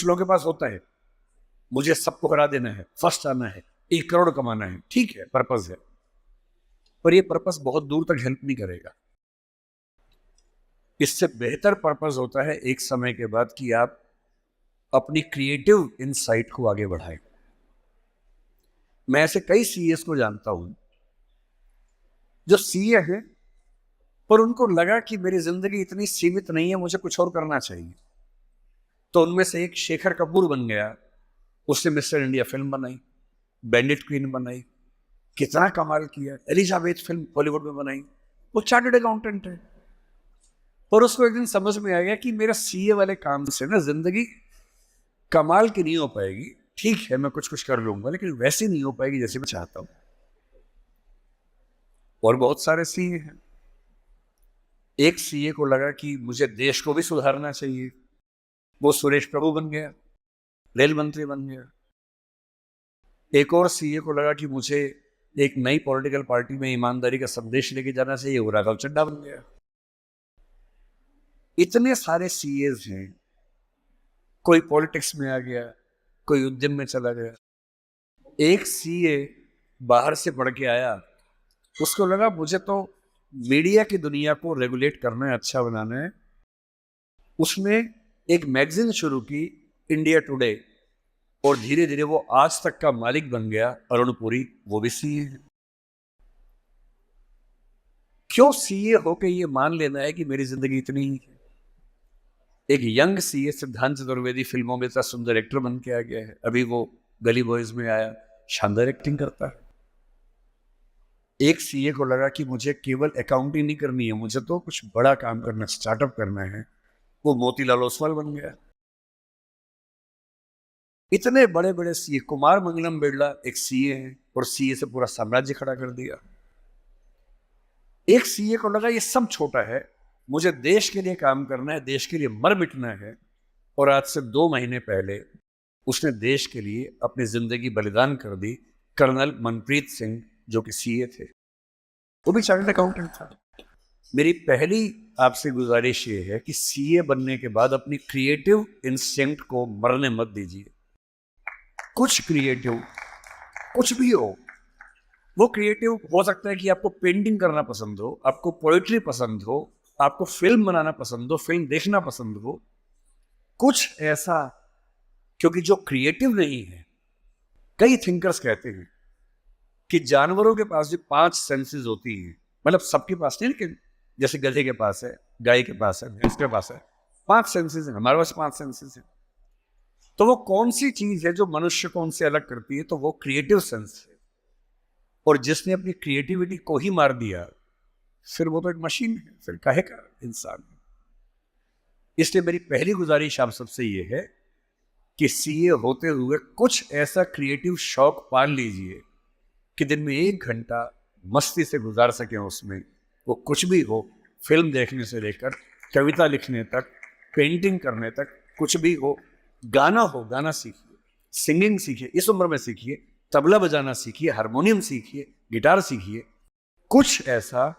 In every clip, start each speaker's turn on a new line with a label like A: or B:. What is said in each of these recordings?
A: कुछ लोगों के पास होता है, मुझे सबको हरा देना है, फर्स्ट आना है, 1 करोड़ कमाना है, ठीक है, पर्पस है, पर ये पर्पस बहुत दूर तक हेल्प नहीं करेगा। इससे बेहतर पर्पस होता है एक समय के बाद कि आप अपनी क्रिएटिव इनसाइट को आगे बढ़ाएं। मैं ऐसे कई सीएस को जानता हूं जो सीए हैं, पर उनको लगा कि मेरी जिंदगी इतनी सीमित नहीं है, मुझे कुछ और करना चाहिए। तो उनमें से एक शेखर कपूर बन गया, उसने मिस्टर इंडिया फिल्म बनाई, बैंडिट क्वीन बनाई, कितना कमाल किया, एलिजाबेथ फिल्म हॉलीवुड में बनाई। वो चार्टर्ड अकाउंटेंट है, पर उसको एक दिन समझ में आ गया कि मेरा सीए वाले काम से ना जिंदगी कमाल की नहीं हो पाएगी। ठीक है, मैं कुछ कुछ कर लूंगा, लेकिन वैसी नहीं हो पाएगी जैसे मैं चाहता हूं। और बहुत सारे सीए हैं। एक सीए को लगा कि मुझे देश को भी सुधारना चाहिए, वो सुरेश प्रभु बन गया, रेल मंत्री बन गया। एक और सीए को लगा कि मुझे एक नई पॉलिटिकल पार्टी में ईमानदारी का संदेश लेके जाना चाहिए, वो राघव चड्ढा बन गया। इतने सारे सीएस हैं, कोई पॉलिटिक्स में आ गया, कोई उद्यम में चला गया। एक सीए बाहर से पढ़ के आया, उसको लगा मुझे तो मीडिया की दुनिया को रेगुलेट करना है, अच्छा बनाना है। उसने एक मैगजीन शुरू की, इंडिया टुडे, और धीरे धीरे वो आज तक का मालिक बन गया। अरुण पुरी, वो भी सीए है। क्यों सीए होके ये मान लेना है कि मेरी जिंदगी इतनी ही है? एक यंग सीए सिद्धांत चतुर्वेदी फिल्मों में इतना सुंदर एक्टर बन के आ गया है, अभी वो गली बॉयज में आया, शानदार एक्टिंग करता है। एक सीए को लगा कि मुझे केवल अकाउंटिंग नहीं करनी है, मुझे तो कुछ बड़ा काम करना, स्टार्टअप करना है, वो मोतीलाल ओसवाल बन गया। इतने बड़े बड़े सीए, कुमार मंगलम बिरला एक सीए है, और सीए से पूरा साम्राज्य खड़ा कर दिया। एक सीए को लगा ये सब छोटा है, मुझे देश के लिए काम करना है, देश के लिए मर मिटना है। और आज से 2 महीने पहले उसने देश के लिए अपनी जिंदगी बलिदान कर दी। कर्नल मनप्रीत सिंह, जो कि सीए थे, वो भी चार्टर्ड अकाउंटेंट था। मेरी पहली आपसे गुजारिश ये है कि सीए बनने के बाद अपनी क्रिएटिव इंस्टिंक्ट को मरने मत दीजिए। कुछ क्रिएटिव, कुछ भी हो, वो क्रिएटिव हो सकता है कि आपको पेंटिंग करना पसंद हो, आपको पोएट्री पसंद हो, आपको फिल्म बनाना पसंद हो, फिल्म देखना पसंद हो, कुछ ऐसा। क्योंकि जो क्रिएटिव नहीं है, कई थिंकर्स कहते हैं कि जानवरों के पास जो 5 सेंसेस होती हैं, मतलब सबके पास नहीं, लेकिन जैसे गधे के पास है, गाय के पास है, भैंस के पास है, 5 सेंसेस हैं, हमारे पास 5 सेंसेस हैं। तो वो कौन सी चीज है जो मनुष्य को उनसे अलग करती है? तो वो क्रिएटिव सेंस है। और जिसने अपनी क्रिएटिविटी को ही मार दिया, फिर वो तो एक मशीन है, फिर काहे का इंसान है। इसलिए मेरी पहली गुजारिश आप सबसे ये है कि सीए होते हुए कुछ ऐसा क्रिएटिव शौक पाल लीजिए कि दिन में 1 घंटा मस्ती से गुजार सकें उसमें। वो कुछ भी हो, फिल्म देखने से लेकर कविता लिखने तक, पेंटिंग करने तक, कुछ भी हो। गाना हो, गाना सीखिए, सिंगिंग सीखिए, इस उम्र में सीखिए, तबला बजाना सीखिए, हारमोनियम सीखिए, गिटार सीखिए। कुछ ऐसा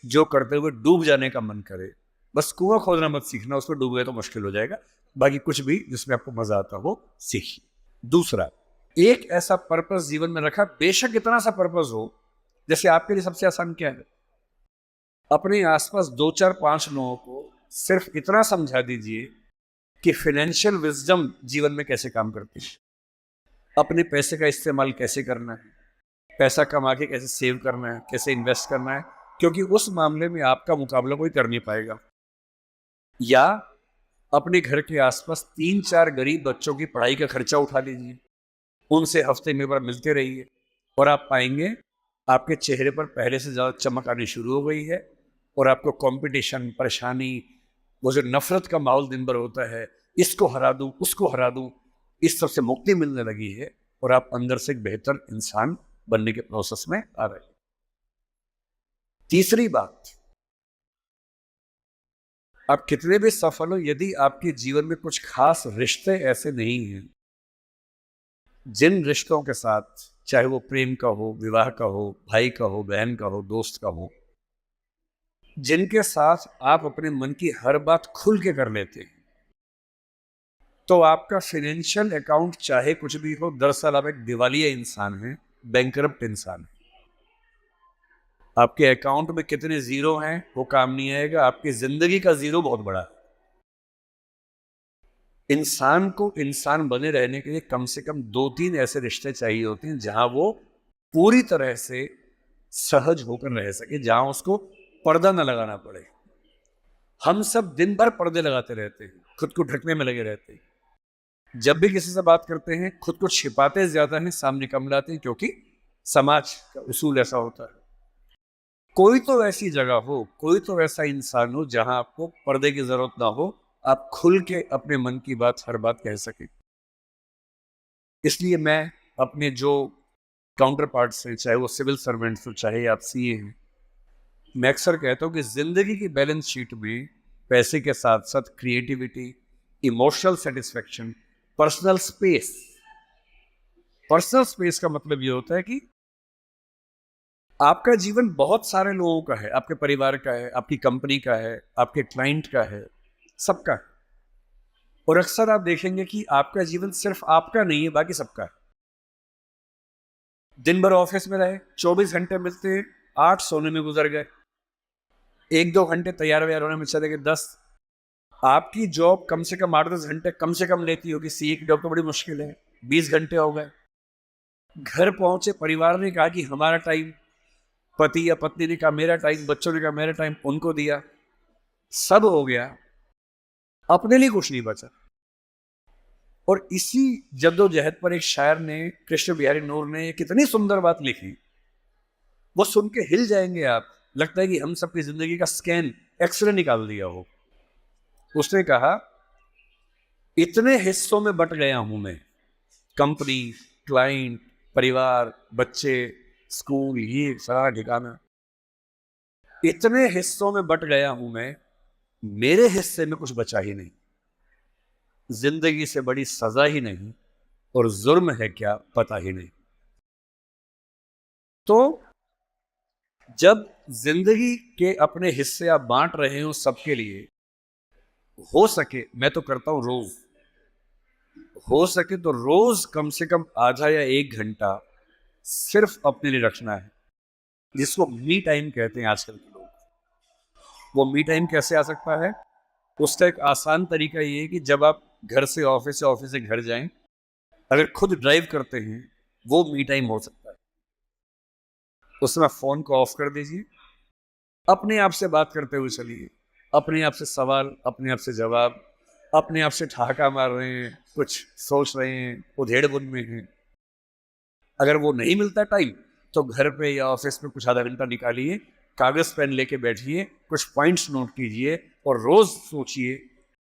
A: जो करते हुए डूब जाने का मन करे। बस कुआं खोदना मत सीखना, उसमें डूब गए तो मुश्किल हो जाएगा। बाकी कुछ भी जिसमें आपको मजा आता हो सीखिए। दूसरा, एक ऐसा पर्पस जीवन में रखा, बेशक इतना सा पर्पस हो, जैसे आपके लिए सबसे आसान क्या है? अपने आसपास 2 4 5 लोगों को सिर्फ इतना समझा दीजिए कि फाइनेंशियल विजडम जीवन में कैसे काम करती है, अपने पैसे का इस्तेमाल कैसे करना है, पैसा कमा के कैसे सेव करना है, कैसे इन्वेस्ट करना है, क्योंकि उस मामले में आपका मुकाबला कोई कर नहीं पाएगा। या अपने घर के आसपास 3 4 गरीब बच्चों की पढ़ाई का खर्चा उठा लीजिए, उनसे हफ्ते में बार मिलते रहिए, और आप पाएंगे आपके चेहरे पर पहले से ज़्यादा चमक आनी शुरू हो गई है। और आपको कंपटीशन, परेशानी, वो जो नफरत का माहौल दिन भर होता है, इसको हरा दूं, उसको हरा दूं, इस सब से मुक्ति मिलने लगी है, और आप अंदर से एक बेहतर इंसान बनने के प्रोसेस में आ रहे हैं। तीसरी बात, आप कितने भी सफल हो, यदि आपके जीवन में कुछ खास रिश्ते ऐसे नहीं हैं, जिन रिश्तों के साथ, चाहे वो प्रेम का हो, विवाह का हो, भाई का हो, बहन का हो, दोस्त का हो, जिनके साथ आप अपने मन की हर बात खुल के कर लेते हैं, तो आपका फाइनेंशियल अकाउंट चाहे कुछ भी हो, दरअसल आप एक दिवालिया इंसान हैं, बैंकरप्ट इंसान है। आपके अकाउंट में कितने जीरो हैं वो काम नहीं आएगा, आपकी जिंदगी का जीरो बहुत बड़ा है। इंसान को इंसान बने रहने के लिए कम से कम 2-3 ऐसे रिश्ते चाहिए होते हैं जहां वो पूरी तरह से सहज होकर रह सके, जहां उसको पर्दा न लगाना पड़े। हम सब दिन भर पर्दे लगाते रहते हैं, खुद को ढकने में लगे रहते हैं। जब भी किसी से बात करते हैं खुद को छिपाते ज्यादा हैं, सामने कम लाते हैं, क्योंकि समाज का उसूल ऐसा होता है। कोई तो ऐसी जगह हो, कोई तो ऐसा इंसान हो जहां आपको पर्दे की जरूरत ना हो, आप खुल के अपने मन की बात हर बात कह सके। इसलिए मैं अपने जो काउंटर पार्ट्स हैं, चाहे वो सिविल सर्वेंट्स हो चाहे आप सीए हैं, मैं अक्सर कहता हूँ कि जिंदगी की बैलेंस शीट में पैसे के साथ साथ creativity, emotional satisfaction, personal space. Personal space का मतलब ये होता है कि आपका जीवन बहुत सारे लोगों का है, आपके परिवार का है, आपकी कंपनी का है, आपके क्लाइंट का है, सबका है। और अक्सर आप देखेंगे कि आपका जीवन सिर्फ आपका नहीं है, बाकी सबका है। दिन भर ऑफिस में रहे, 24 घंटे मिलते हैं, 8 सोने में गुजर गए, 1-2 घंटे तैयार व्यार होने में चले गए 10। आपकी जॉब कम से कम 8-10 घंटे कम से कम लेती होगी, सीए की जॉब तो बड़ी मुश्किल है, 20 घंटे हो गए। घर पहुंचे, परिवार ने कहा कि हमारा टाइम, पति या पत्नी ने कहा मेरा टाइम, बच्चों ने कहा मेरा टाइम, उनको दिया, सब हो गया, अपने लिए कुछ नहीं बचा। और इसी जद्दोजहद पर एक शायर ने, कृष्ण बिहारी नूर ने, कितनी सुंदर बात लिखी, वो सुन के हिल जाएंगे आप। लगता है कि हम सबकी जिंदगी का स्कैन, एक्सरे निकाल दिया हो। उसने कहा, इतने हिस्सों में बट गया हूं मैं, कंपनी, क्लाइंट, परिवार, बच्चे, स्कूल, ये सारा ठिकाना, इतने हिस्सों में बट गया हूं मैं, मेरे हिस्से में कुछ बचा ही नहीं। जिंदगी से बड़ी सजा ही नहीं, और जुर्म है क्या पता ही नहीं। तो जब जिंदगी के अपने हिस्से आप बांट रहे हो सबके लिए, हो सके, मैं तो करता हूं रोज, हो सके तो रोज कम से कम आधा या 1 घंटा सिर्फ अपने लिए रखना है, जिसको मी टाइम कहते हैं आजकल के लोग। वो मी टाइम कैसे आ सकता है? उसका एक आसान तरीका ये है कि जब आप घर से ऑफिस या ऑफिस से घर जाएं, अगर खुद ड्राइव करते हैं, वो मी टाइम हो सकता है। उसमें फोन को ऑफ कर दीजिए, अपने आप से बात करते हुए चलिए, अपने आप से सवाल, अपने आप से जवाब, अपने आप से ठहाका मार रहे हैं, कुछ सोच रहे हैं, उधेड़ बुन में हैं। अगर वो नहीं मिलता टाइम, तो घर पे या ऑफिस में कुछ आधा घंटा निकालिए, कागज पेन लेके बैठिए, कुछ पॉइंट्स नोट कीजिए, और रोज सोचिए